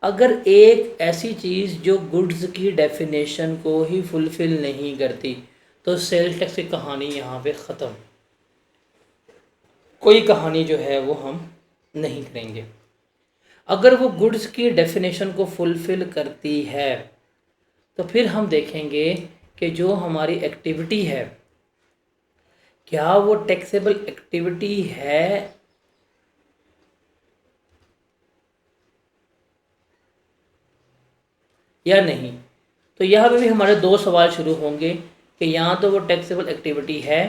अगर एक ऐसी चीज़ जो गुड्स की डेफिनेशन को ही फुलफ़िल नहीं करती तो सेल्स टैक्स की कहानी यहाँ पे ख़त्म। कोई कहानी जो है वो हम नहीं करेंगे। अगर वो गुड्स की डेफिनेशन को फुलफ़िल करती है तो फिर हम देखेंगे कि जो हमारी एक्टिविटी है क्या वो टैक्सेबल एक्टिविटी है या नहीं। तो यहाँ पे भी हमारे दो सवाल शुरू होंगे कि या तो वो टैक्सेबल एक्टिविटी है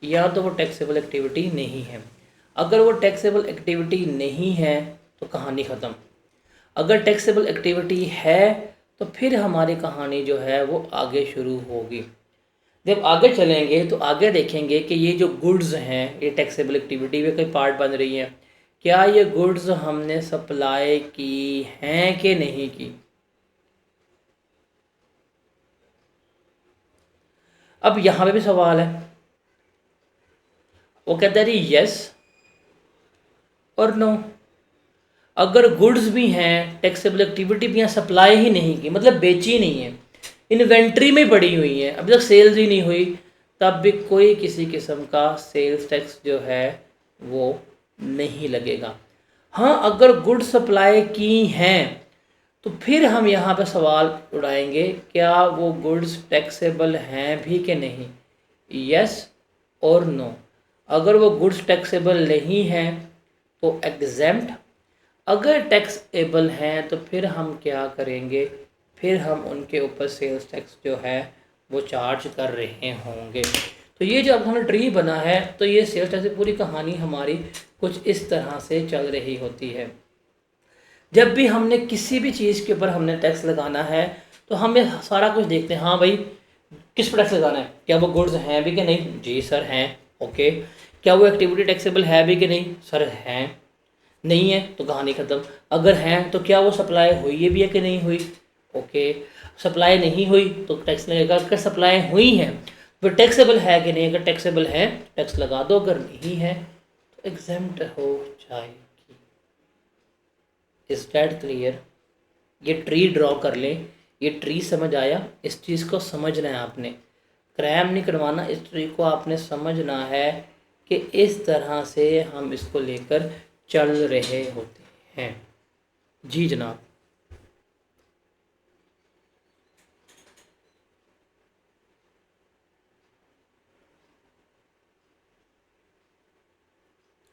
या तो वो टैक्सेबल एक्टिविटी नहीं है। अगर वो टैक्सेबल एक्टिविटी नहीं है तो कहानी ख़त्म। अगर टैक्सेबल एक्टिविटी है तो फिर हमारी कहानी जो है वो आगे शुरू होगी। जब आगे चलेंगे तो आगे देखेंगे कि ये जो गुड्स हैं ये टैक्सेबल एक्टिविटी में कोई पार्ट बन रही है। क्या ये गुड्स हमने सप्लाई की हैं कि नहीं की। अब यहाँ पे भी सवाल है, वो कहता है यस और नो। अगर गुड्स भी हैं, टैक्सेबल एक्टिविटी भी हैं, सप्लाई ही नहीं की मतलब बेची नहीं है, इन्वेंट्री में पड़ी हुई है, अभी तक सेल्स ही नहीं हुई, तब भी कोई किसी किस्म का सेल्स टैक्स जो है वो नहीं लगेगा। हाँ, अगर गुड्स सप्लाई की हैं तो फिर हम यहाँ पे सवाल उड़ाएंगे क्या वो गुड्स टैक्सेबल हैं भी कि नहीं, यस और नो। अगर वो गुड्स टैक्सेबल नहीं हैं तो एग्जेम्प्ट, अगर टैक्सेबल हैं तो फिर हम क्या करेंगे, फिर हम उनके ऊपर सेल्स टैक्स जो है वो चार्ज कर रहे होंगे। तो ये जो अब हमारा ट्री बना है तो ये सेल्स टैक्स की पूरी कहानी हमारी कुछ इस तरह से चल रही होती है। जब भी हमने किसी भी चीज़ के ऊपर हमने टैक्स लगाना है तो हमें सारा कुछ देखते हैं। हाँ भाई, किस पर टैक्स लगाना है, क्या वो गुड्स हैं भी कि नहीं, जी सर हैं, ओके। क्या वो एक्टिविटी टैक्सेबल है भी कि नहीं, सर हैं, नहीं है तो कहानी ख़त्म। अगर हैं तो क्या वो सप्लाई हुई है भी है कि नहीं हुई, ओके। सप्लाई नहीं हुई तो टैक्स लगेगा। अगर सप्लाई हुई है तो टैक्सेबल है कि नहीं, अगर टैक्सेबल है टैक्स लगा दो, अगर नहीं है तो एग्जेम्प्ट हो जाएगी। Is that clear? ये ट्री ड्रॉ कर लें, ये ट्री समझ आया। इस चीज़ को समझना है आपने, क्रैम नहीं करवाना, इस ट्री को आपने समझना है कि इस तरह से हम इसको लेकर चल रहे होते हैं। जी जनाब।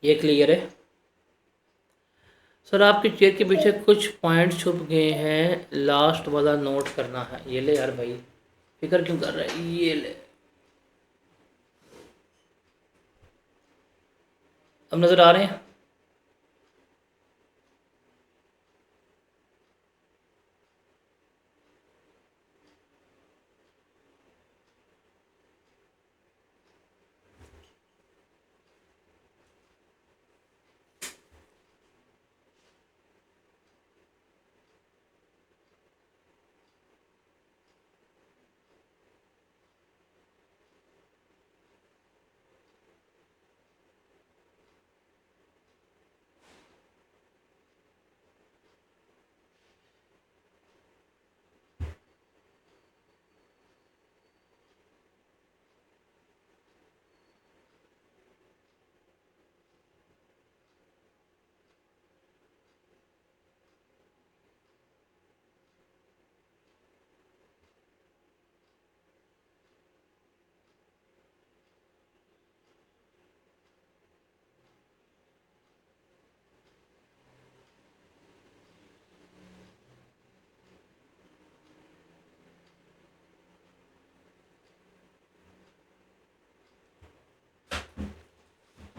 ये क्लियर है सर? आपके चेयर के पीछे कुछ पॉइंट्स छुप गए हैं, लास्ट वाला नोट करना है। ये ले यार भाई, फिक्र क्यों कर रहा है, ये ले। अब नज़र आ रहे हैं?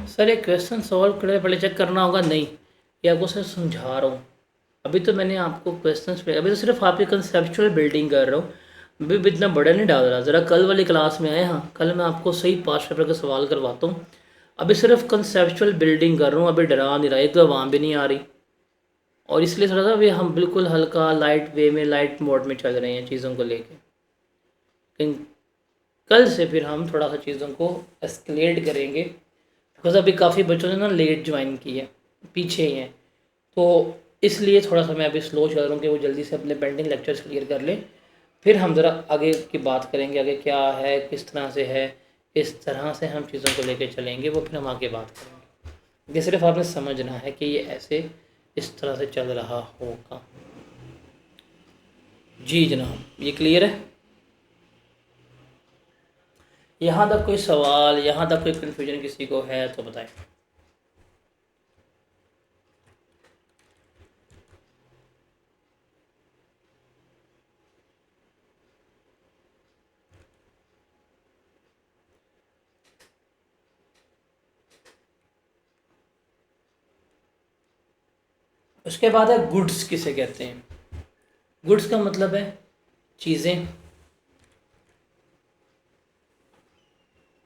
सर एक क्वेश्चन सॉल्व करने पहले चेक करना होगा, नहीं ये आपको सर समझा रहा हूँ। अभी तो मैंने आपको क्वेश्चंस पे, अभी तो सिर्फ आपकी कंसेप्चुअल बिल्डिंग कर रहा हूँ, अभी भी इतना बड़ा नहीं डाल रहा। ज़रा कल वाली क्लास में आए, हाँ कल मैं आपको सही पास पेपर का सवाल करवाता हूँ। अभी सिर्फ कंसेप्चुअल बिल्डिंग कर रहा हूँ, अभी डरा नहीं रहा, एक तो आवाम भी नहीं आ रही, और इसलिए थोड़ा सा अभी हम बिल्कुल हल्का लाइट वे में, लाइट मोड में चल रहे हैं चीज़ों को लेके। लेकिन कल से फिर हम थोड़ा सा चीज़ों को एस्केलेट करेंगे, बिकॉज अभी काफ़ी बच्चों ने ना लेट ज्वाइन की है, पीछे ही हैं, तो इसलिए थोड़ा सा मैं अभी स्लो चल रहा हूँ कि वो जल्दी से अपने पेंडिंग लेक्चर्स क्लियर कर लें। फिर हम ज़रा आगे की बात करेंगे, आगे क्या है, किस तरह से है, किस तरह से हम चीज़ों को लेके चलेंगे, वो फिर हम आगे बात करेंगे। ये सिर्फ आपने समझना है कि ये ऐसे इस तरह से चल रहा होगा। जी जनाब, ये क्लियर है? यहाँ तक कोई सवाल, यहाँ तक कोई कन्फ्यूजन किसी को है तो बताएं। उसके बाद है गुड्स किसे कहते हैं। गुड्स का मतलब है चीज़ें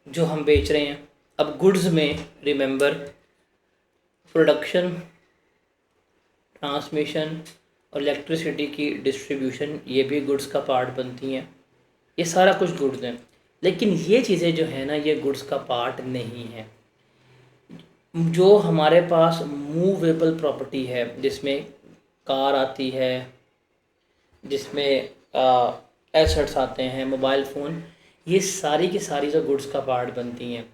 जो हम बेच रहे हैं। अब गुड्स में रिमेंबर प्रोडक्शन, ट्रांसमिशन और इलेक्ट्रिसिटी की डिस्ट्रीब्यूशन, ये भी गुड्स का पार्ट बनती हैं। ये सारा कुछ गुड्स हैं, लेकिन ये चीज़ें जो है ना, ये गुड्स का पार्ट नहीं है। जो हमारे पास मूवेबल प्रॉपर्टी है, जिसमें कार आती है, जिसमें एसेट्स आते हैं, मोबाइल फ़ोन, ये सारी की सारी जो गुड्स का पार्ट बनती हैं।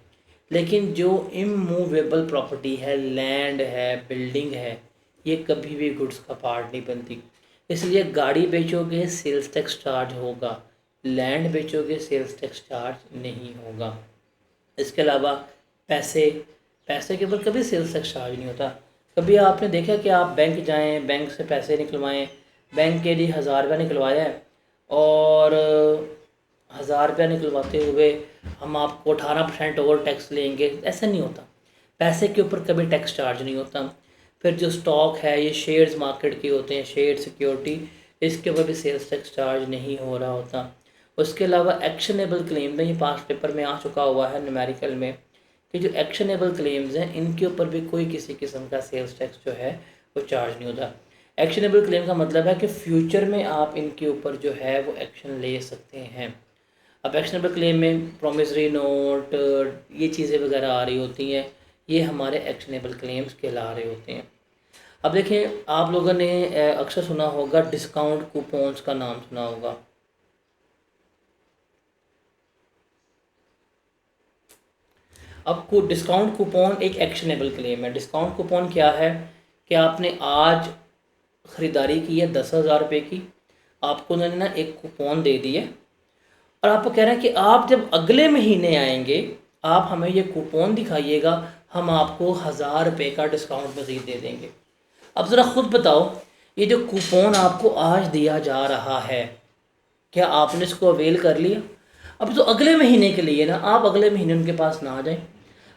लेकिन जो इमूवेबल प्रॉपर्टी है, लैंड है, बिल्डिंग है, ये कभी भी गुड्स का पार्ट नहीं बनती। इसलिए गाड़ी बेचोगे सेल्स टैक्स चार्ज होगा, लैंड बेचोगे सेल्स टैक्स चार्ज नहीं होगा। इसके अलावा पैसे के ऊपर कभी सेल्स टैक्स चार्ज नहीं होता। कभी आपने देखा कि आप बैंक जाएं, बैंक से पैसे निकलवाएं, बैंक के लिए 1000 रुपया निकलवाया है और 1000 रुपया निकलवाते हुए हम आपको 18% और टैक्स लेंगे, ऐसा नहीं होता। पैसे के ऊपर कभी टैक्स चार्ज नहीं होता। फिर जो स्टॉक है, ये शेयर्स मार्केट के होते हैं, शेयर सिक्योरिटी, इसके ऊपर भी सेल्स टैक्स चार्ज नहीं हो रहा होता। उसके अलावा एक्शनेबल क्लेम में, ये पास्ट पेपर में आ चुका हुआ है न्यूमेरिकल में, कि जो एक्शनेबल क्लेम्स हैं इनके ऊपर भी कोई किसी किस्म का सेल्स टैक्स जो है वो चार्ज नहीं होता। एक्शनेबल क्लेम का मतलब है कि फ्यूचर में आप इनके ऊपर जो है वो एक्शन ले सकते हैं। अब एक्शनेबल क्लेम में प्रॉमिसरी नोट, ये चीज़ें वगैरह आ रही होती हैं, ये हमारे एक्शनेबल क्लेम्स कहला रहे होते हैं। अब देखें, आप लोगों ने अक्सर सुना होगा डिस्काउंट कूपन्स का नाम सुना होगा। अब डिस्काउंट कूपन एक एक्शनेबल क्लेम है। डिस्काउंट कूपन क्या है कि आपने आज ख़रीदारी की है 10,000 रुपये की, आपको उन्होंने ना एक कूपन दे दी है और आपको कह रहे हैं कि आप जब अगले महीने आएंगे आप हमें ये कूपन दिखाइएगा, हम आपको 1000 रुपये का डिस्काउंट मज़ीद दे देंगे। अब ज़रा ख़ुद बताओ, ये जो कूपन आपको आज दिया जा रहा है, क्या आपने इसको अवेल कर लिया? अब तो अगले महीने के लिए ना, आप अगले महीने उनके पास ना आ जाएं,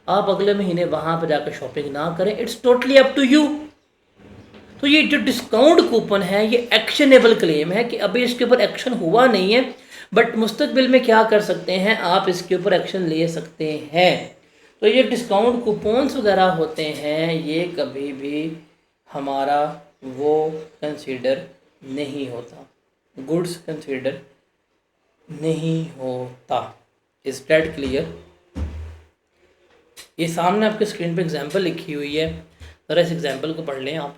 आप अगले महीने वहाँ पर जाकर शॉपिंग ना करें, it's totally up to you. तो ये जो डिस्काउंट कूपन है ये एक्शनेबल क्लेम है कि अभी इसके ऊपर एक्शन हुआ नहीं है, बट मुस्तकबिल में क्या कर सकते हैं, आप इसके ऊपर एक्शन ले सकते हैं। तो ये डिस्काउंट कूपन्स वगैरह होते हैं, ये कभी भी हमारा वो कंसीडर नहीं होता, गुड्स कंसीडर नहीं होता। Is that clear? ये सामने आपके स्क्रीन पे एग्जांपल लिखी हुई है, ज़रा इस एग्जांपल को पढ़ लें आप।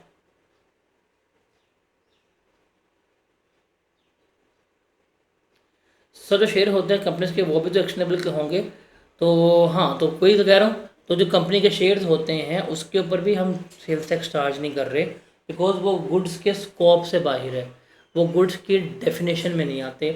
सर जो शेयर होते हैं कंपनीज के वो भी तो एक्शनेबल होंगे। तो हाँ, तो कोई तो कह रहा हूँ, तो जो कंपनी के शेयर्स होते हैं उसके ऊपर भी हम सेल्स टैक्स चार्ज नहीं कर रहे, बिकॉज वो गुड्स के स्कोप से बाहर है, वो गुड्स की डेफिनेशन में नहीं आते,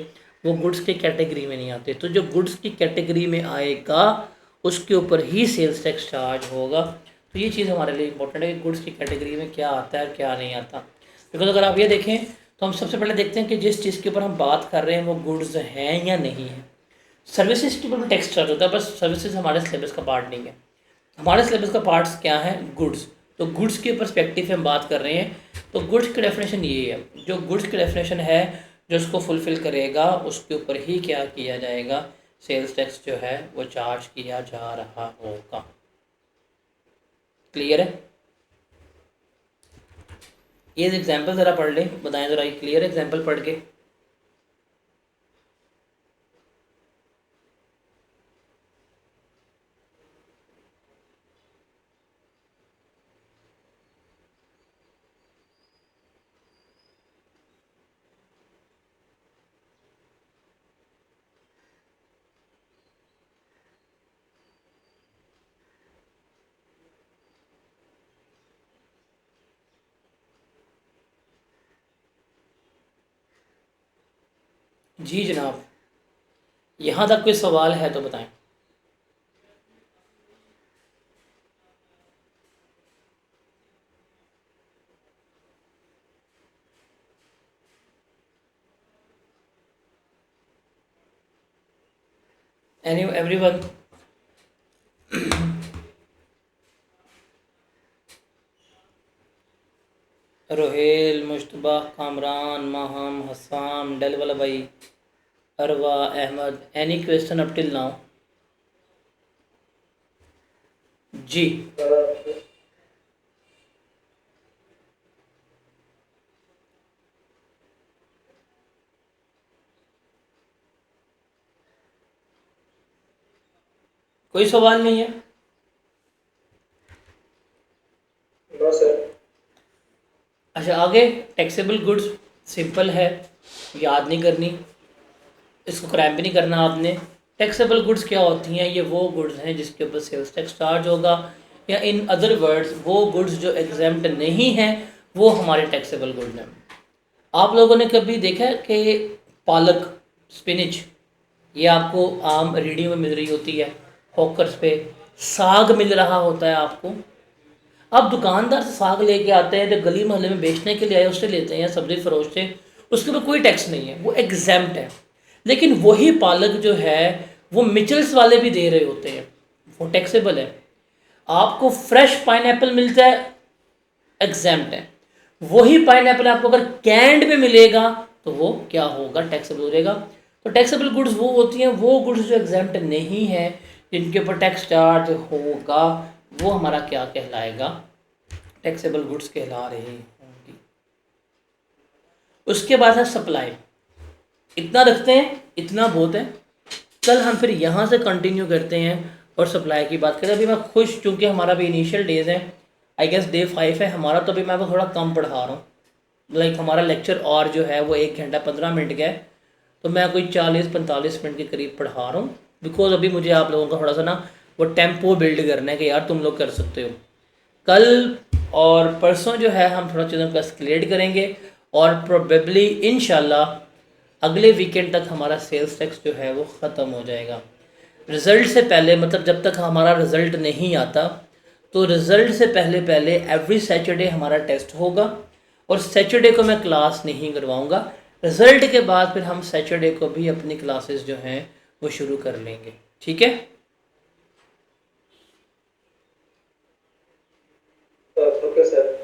वो गुड्स के कैटेगरी में नहीं आते। तो जो गुड्स की कैटेगरी में आएगा उसके ऊपर ही सेल्स टैक्स चार्ज होगा। तो ये चीज़ हमारे लिए इंपॉर्टेंट है कि गुड्स की कैटेगरी में क्या आता है और क्या नहीं आता। बिकॉज अगर आप ये देखें तो हम सबसे पहले देखते हैं कि जिस चीज़ के ऊपर हम बात कर रहे हैं वो गुड्स हैं या नहीं है। सर्विसेज के ऊपर टैक्स चार्ज होता है, बस सर्विसेज हमारे सिलेबस का पार्ट नहीं है। हमारे सिलेबस का पार्ट्स क्या है? गुड्स। तो गुड्स के पर्सपेक्टिव से हम बात कर रहे हैं। तो गुड्स की डेफिनेशन ये है, जो गुड्स की डेफिनेशन है जो उसको फुलफ़िल करेगा उसके ऊपर ही क्या किया जाएगा? सेल्स टैक्स जो है वो चार्ज किया जा रहा होगा। क्लियर है? ये एग्जाम्पल ज़रा पढ़ लें, बताएं ज़रा, ये क्लियर एग्जाम्पल पढ़ के। जी जनाब, यहाँ तक कोई सवाल है तो बताएं। एवरीवन? रोहेल, मुश्तबा, कामरान, माहम, हसाम, डल वाला भाई, Arwa, Ahmed, any question up till now? जी कोई सवाल नहीं है? No sir. अच्छा, आगे टैक्सेबल गुड्स सिंपल है, याद नहीं करनी, इसको क्रैम्प भी नहीं करना आपने। टैक्सेबल गुड्स क्या होती हैं? ये वो गुड्स हैं जिसके ऊपर सेल्स टैक्स चार्ज होगा, या इन अदर वर्ड्स वो गुड्स जो एग्जेम्प्ट नहीं हैं वो हमारे टैक्सेबल गुड्स हैं। आप लोगों ने कभी देखा है कि पालक, स्पिनिच, ये आपको आम रेडी में मिल रही होती है, हॉकर्स पे साग मिल रहा होता है आपको। अब दुकानदार से साग लेके आते हैं तो गली मोहल्ले में बेचने के लिए आए उससे लेते हैं, सब्जी फरोश से, उसके ऊपर कोई टैक्स नहीं है, वो एग्जैम्प्ट है। लेकिन वही पालक जो है वो मिचल्स वाले भी दे रहे होते हैं, वो टैक्सेबल है। आपको फ्रेश पाइनएप्पल मिलता है, एग्जैम्प्ट है। वही पाइनएप्पल आपको अगर कैंड में मिलेगा तो वो क्या होगा? टैक्सेबल हो जाएगा। तो टैक्सेबल गुड्स वो होती हैं, वो गुड्स जो एग्जैम्प्ट नहीं है, जिनके ऊपर टैक्स चार्ज होगा, वो हमारा क्या कहलाएगा? टैक्सेबल गुड्स कहला रही होंगी। उसके बाद है सप्लाई। इतना रखते हैं, इतना बहुत है। कल हम फिर यहाँ से कंटिन्यू करते हैं और सप्लाई की बात करें। अभी मैं खुश, चूँकि हमारा भी इनिशियल डेज है, आई गेस डे 5 है हमारा, तो अभी मैं वो थोड़ा कम पढ़ा रहा हूँ। लाइक हमारा लेक्चर और जो है वो 1 घंटा 15 मिनट का है, तो मैं कोई 40-45 मिनट के करीब पढ़ा रहा हूँ। बिकॉज अभी मुझे आप लोगों का थोड़ा सा ना वो टेम्पो बिल्ड करना है कि यार तुम लोग कर सकते हो। कल और परसों जो है हम थोड़ा चीज़ों को एस्केलेट करेंगे और प्रोबेबली इंशाल्लाह अगले वीकेंड तक हमारा सेल्स टैक्स जो है वो ख़त्म हो जाएगा। रिज़ल्ट से पहले, मतलब जब तक हमारा रिज़ल्ट नहीं आता, तो रिज़ल्ट से पहले पहले एवरी सैटरडे हमारा टेस्ट होगा और सैटरडे को मैं क्लास नहीं करवाऊंगा। रिज़ल्ट के बाद फिर हम सैटरडे को भी अपनी क्लासेस जो हैं वो शुरू कर लेंगे, ठीक है? Okay sir.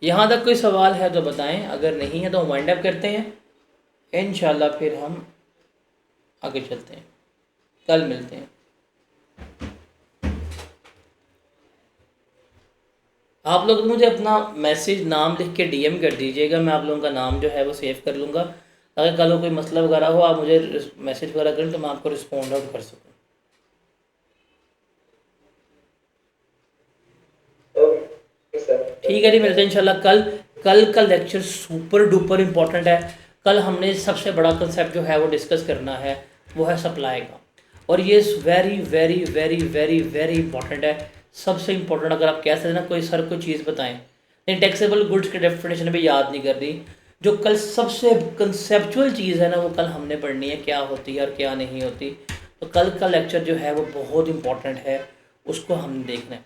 यहाँ तक कोई सवाल है तो बताएं, अगर नहीं है तो वाइंड अप करते हैं। इंशाल्लाह फिर हम आगे चलते हैं, कल मिलते हैं। आप लोग मुझे अपना मैसेज नाम लिख के डीएम कर दीजिएगा, मैं आप लोगों का नाम जो है वो सेव कर लूँगा। अगर कल को कोई मसला वगैरह हो आप मुझे मैसेज वगैरह करें तो मैं आपको रिस्पॉन्ड आउट कर सकूँ। Okay sir. ठीक है जी, मिलते हैं इंशाल्लाह कल। कल का लेक्चर सुपर डुपर इम्पोर्टेंट है। कल हमने सबसे बड़ा कंसेप्ट जो है वो डिस्कस करना है, वो है सप्लाई का, और ये very very very very very important है। सबसे इम्पोर्टेंट, अगर आप कह सकते हैं ना कोई सर कोई चीज़ बताएं, नहीं टैक्सेबल गुड्स की डेफिनेशन भी याद नहीं कर रही, जो कल सबसे कंसेप्चुअल चीज़ है ना वो कल हमने पढ़नी है, क्या होती है और क्या नहीं होती। तो कल का लेक्चर जो है वो बहुत इंपॉर्टेंट है, उसको हमने देखना है।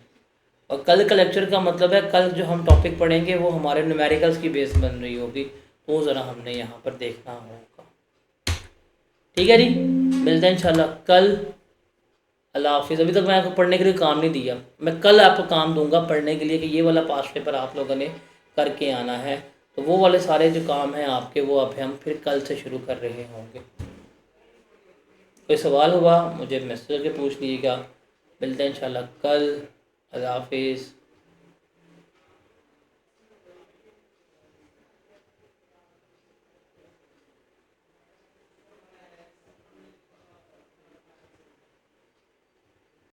और कल का लेक्चर का मतलब है कल जो हम टॉपिक पढ़ेंगे वो हमारे न्यूमेरिकल्स की बेस बन रही होगी, तो ज़रा हमने यहाँ पर देखना होगा। ठीक है जी, मिलते हैं इंशाल्लाह कल। अल्लाह हाफिज़। अभी तक मैं आपको पढ़ने के लिए काम नहीं दिया, मैं कल आपको काम दूंगा पढ़ने के लिए कि ये वाला पास पेपर आप लोगों ने करके आना है। तो वो वाले सारे जो काम हैं आपके वो अब हम फिर कल से शुरू कर रहे होंगे। कोई सवाल हुआ मुझे मैसेज करके पूछ लीजिएगा। मिलते हैं इंशाल्लाह कल। अल्लाह हाफिज़।